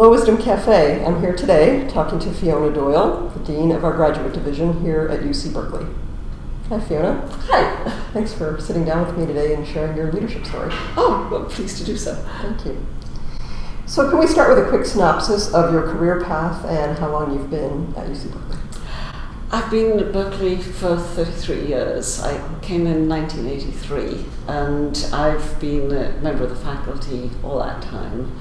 Hello, Wisdom Café. I'm here today talking to Fiona Doyle, the Dean of our Graduate Division here at UC Berkeley. Hi, Fiona. Hi. Thanks for sitting down with me today and sharing your leadership story. Oh, well, pleased to do so. Thank you. So can we start with a quick synopsis of your career path and how long you've been at UC Berkeley? I've been at Berkeley for 33 years. I came in 1983 and I've been a member of the faculty all that time.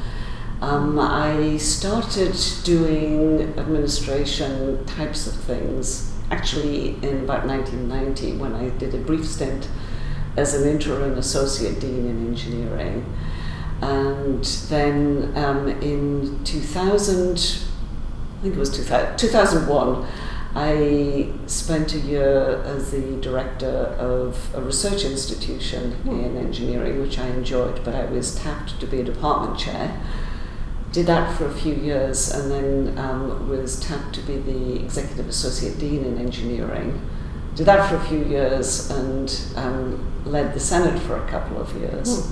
I started doing administration types of things actually in about 1990 when I did a brief stint as an interim associate dean in engineering. And then in 2000, I think it was 2001, I spent a year as the director of a research institution in engineering, which I enjoyed, but I was tapped to be a department chair. Did that for a few years and then was tapped to be the executive associate dean in engineering. Did that for a few years and led the Senate for a couple of years.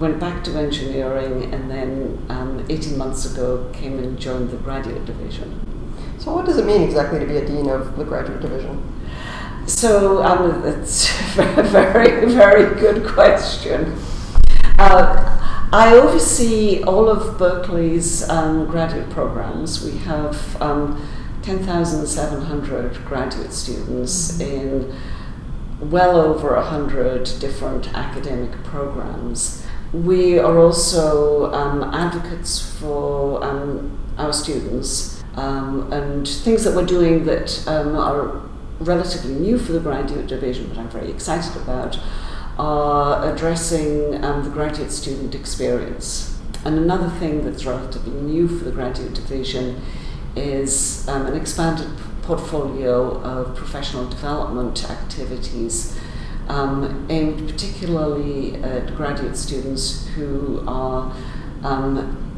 Went back to engineering and then 18 months ago came and joined the graduate division. So what does it mean exactly to be a dean of the graduate division? So it's a very, very good question. I oversee all of Berkeley's graduate programs. We have 10,700 graduate students in well over 100 different academic programs. We are also advocates for our students and things that we're doing that are relatively new for the graduate division, but I'm very excited about, are addressing the graduate student experience. And another thing that's relatively new for the graduate division is an expanded portfolio of professional development activities aimed particularly at graduate students who are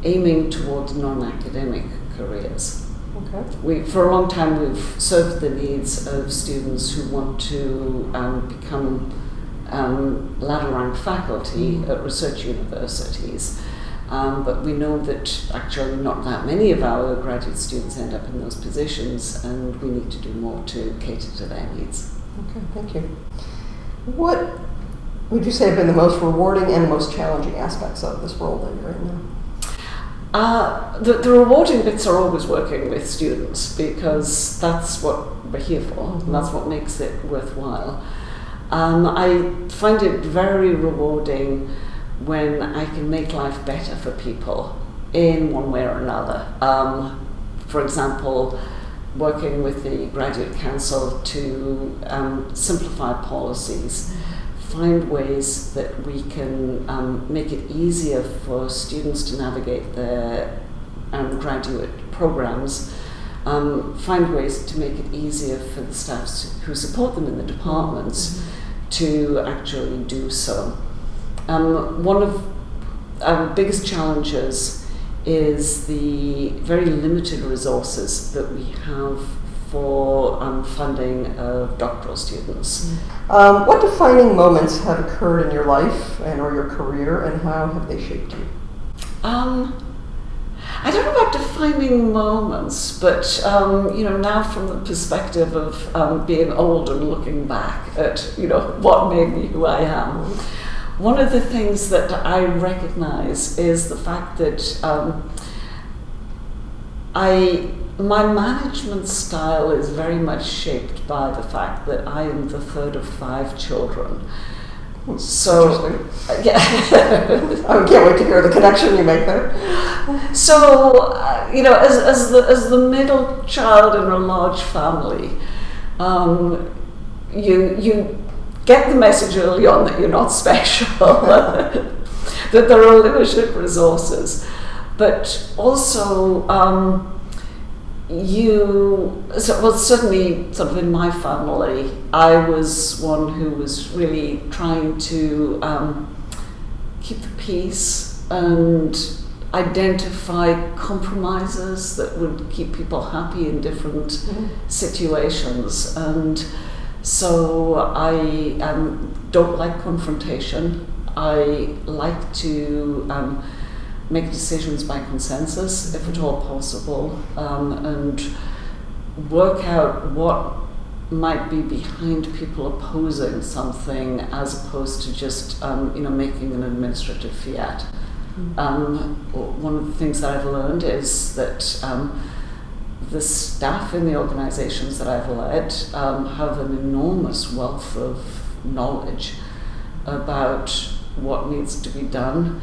aiming towards non-academic careers. Okay. For a long time we've served the needs of students who want to become ladder rank faculty at research universities, but we know that actually not that many of our graduate students end up in those positions, and we need to do more to cater to their needs. Okay, thank you. What would you say have been the most rewarding and most challenging aspects of this role that you're in now? The rewarding bits are always working with students, because that's what we're here for, and that's what makes it worthwhile. I find it very rewarding when I can make life better for people in one way or another. For example, working with the Graduate Council to simplify policies, find ways that we can make it easier for students to navigate their graduate programs, find ways to make it easier for the staff who support them in the departments to actually do so. One of our biggest challenges is the very limited resources that we have for funding of doctoral students. What defining moments have occurred in your life and or your career, and how have they shaped you? I don't know about defining moments, but now from the perspective of being old and looking back at what made me who I am, one of the things that I recognize is the fact that my management style is very much shaped by the fact that I am the third of 5 children. So, yeah. I can't wait to hear the connection you make there. So, as the middle child in a large family, you get the message early on that you're not special, that there are limited resources, but also certainly sort of in my family, I was one who was really trying to keep the peace and identify compromises that would keep people happy in different situations. And so I don't like confrontation. I like to make decisions by consensus, if at all possible, and work out what might be behind people opposing something as opposed to just making an administrative fiat. One of the things that I've learned is that the staff in the organizations that I've led have an enormous wealth of knowledge about what needs to be done.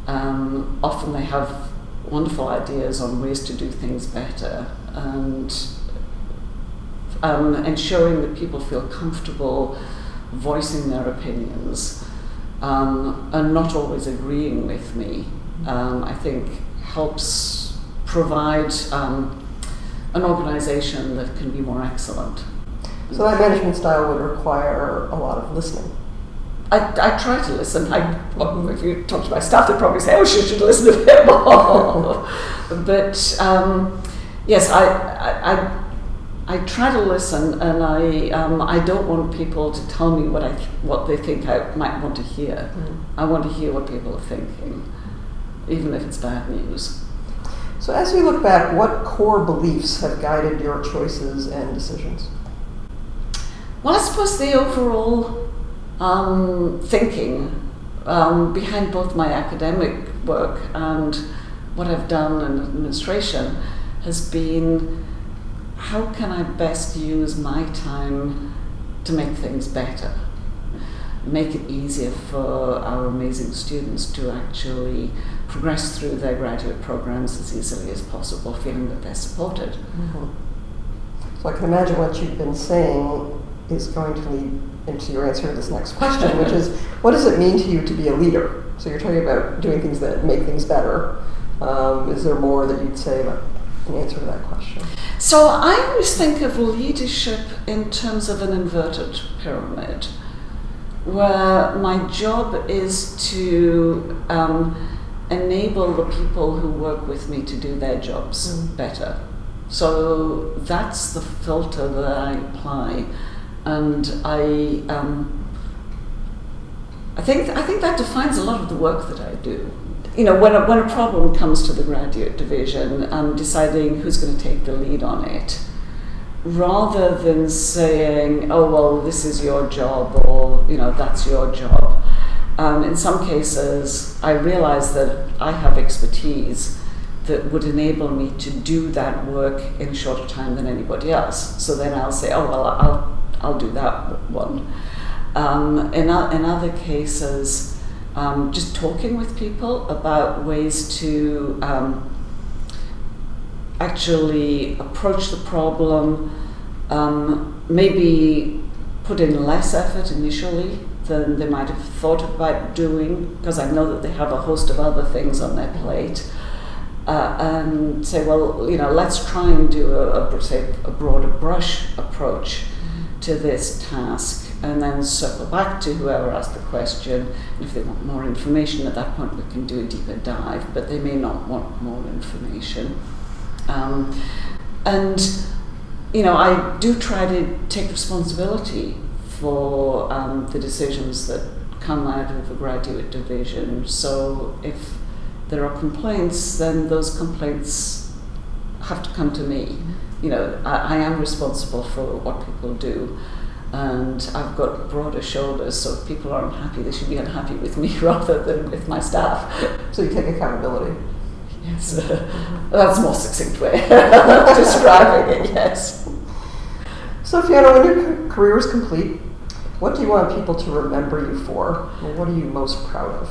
Often they have wonderful ideas on ways to do things better, and ensuring that people feel comfortable voicing their opinions and not always agreeing with me, I think helps provide an organization that can be more excellent. So that management style would require a lot of listening. I try to listen. If you talk to my staff, they'd probably say, "Oh, she should listen a bit more." But yes, I try to listen, and I don't want people to tell me what they think I might want to hear. I want to hear what people are thinking, even if it's bad news. So as you look back, what core beliefs have guided your choices and decisions? Well, I suppose the overall thinking behind both my academic work and what I've done in administration has been, how can I best use my time to make things better? Make it easier for our amazing students to actually progress through their graduate programs as easily as possible, feeling that they're supported. So I can imagine what you've been saying is going to lead into your answer to this next question, which is, what does it mean to you to be a leader? So you're talking about doing things that make things better. Is there more that you'd say about an answer to that question? So I always think of leadership in terms of an inverted pyramid, where my job is to enable the people who work with me to do their jobs better. So that's the filter that I apply, and I think that defines a lot of the work that I do. You know, when a problem comes to the graduate division, I'm deciding who's going to take the lead on it, rather than saying, "Oh well, this is your job," or "That's your job." In some cases, I realize that I have expertise that would enable me to do that work in a shorter time than anybody else. So then I'll say, "Oh well, I'll do that one." In other cases, just talking with people about ways to actually approach the problem, maybe put in less effort initially than they might have thought about doing, because I know that they have a host of other things on their plate, and say, well, let's try and do a broader brush approach to this task, and then circle back to whoever asked the question. And if they want more information, at that point we can do a deeper dive, but they may not want more information. I do try to take responsibility for the decisions that come out of a graduate division. So if there are complaints, then those complaints have to come to me. I am responsible for what people do, and I've got broader shoulders, so if people are unhappy, they should be unhappy with me rather than with my staff. So you take accountability. Yes, that's a more succinct way of describing it, yes. So Fiona, when your career is complete, what do you want people to remember you for? Or what are you most proud of?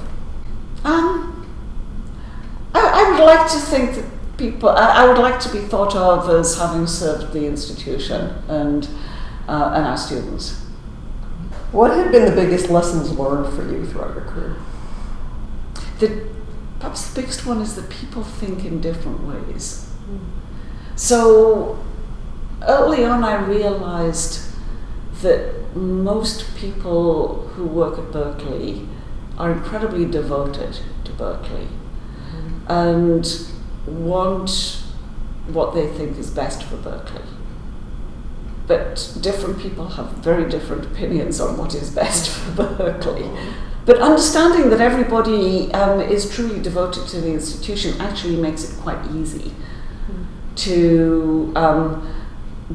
I would like to think that I would like to be thought of as having served the institution and our students. What have been the biggest lessons learned for you throughout your career? Perhaps the biggest one is that people think in different ways. So early on I realized that most people who work at Berkeley are incredibly devoted to Berkeley and want what they think is best for Berkeley. But different people have very different opinions on what is best for Berkeley. But understanding that everybody is truly devoted to the institution actually makes it quite easy to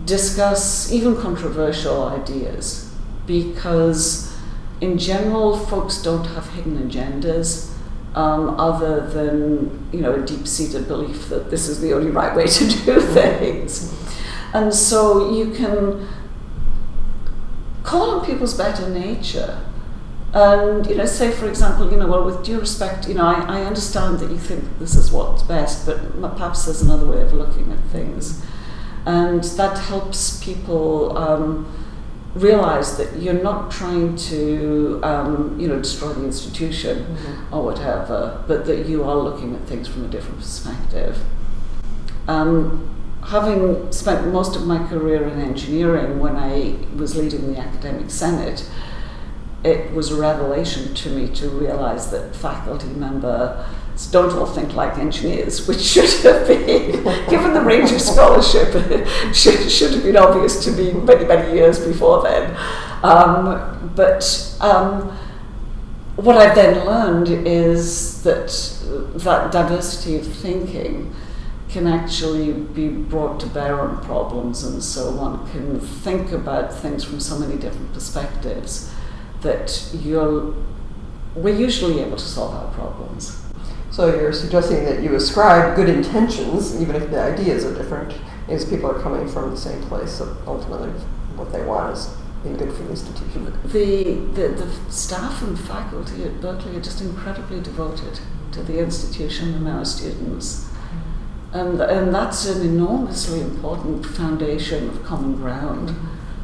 discuss even controversial ideas, because in general folks don't have hidden agendas other than a deep-seated belief that this is the only right way to do things. And so you can call on people's better nature and say, for example, well, with due respect, I understand that you think this is what's best, but perhaps there's another way of looking at things. And that helps people realize that you're not trying to, destroy the institution or whatever, but that you are looking at things from a different perspective. Having spent most of my career in engineering, when I was leading the academic senate, it was a revelation to me to realize that faculty members don't all think like engineers, which should have been, given the range of scholarship, should have been obvious to me many, many years before then. But what I've then learned is that diversity of thinking can actually be brought to bear on problems, and so one can think about things from so many different perspectives that we're usually able to solve our problems. So you're suggesting that you ascribe good intentions, even if the ideas are different, because people are coming from the same place, so ultimately what they want is being good for the institution. The staff and faculty at Berkeley are just incredibly devoted to the institution and our students. And that's an enormously important foundation of common ground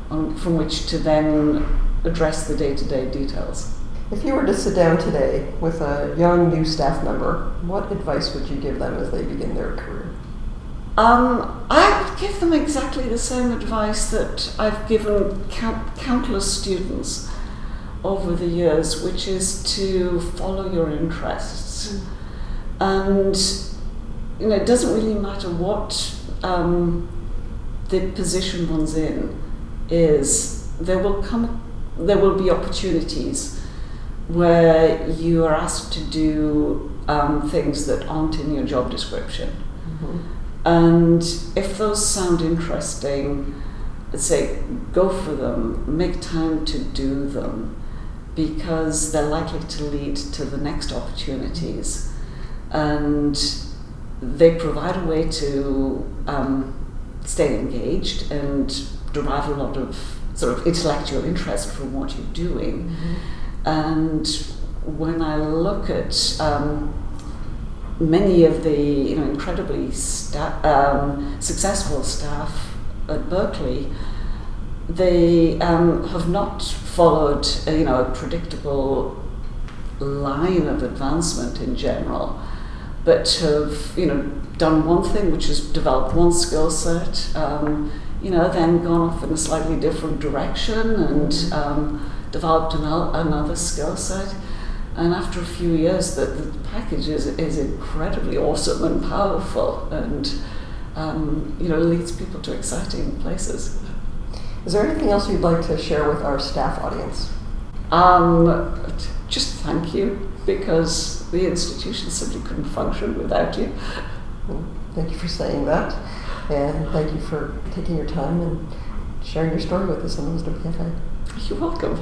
from which to then address the day-to-day details. If you were to sit down today with a young new staff member, what advice would you give them as they begin their career? I would give them exactly the same advice that I've given countless students over the years, which is to follow your interests. And it doesn't really matter what the position one's in is. There will be opportunities where you are asked to do things that aren't in your job description. And if those sound interesting, I'd say go for them, make time to do them, because they're likely to lead to the next opportunities. And they provide a way to stay engaged and derive a lot of sort of intellectual interest from what you're doing. And when I look at many of the incredibly successful staff at Berkeley, they have not followed a predictable line of advancement in general, but have done one thing, which is developed one skill set, then gone off in a slightly different direction and developed another skill set. And after a few years, the package is incredibly awesome and powerful, and leads people to exciting places. Is there anything else you'd like to share with our staff audience? Just thank you, because the institution simply couldn't function without you. Well, thank you for saying that, and thank you for taking your time and sharing your story with us on the Wisdom Café. You're welcome.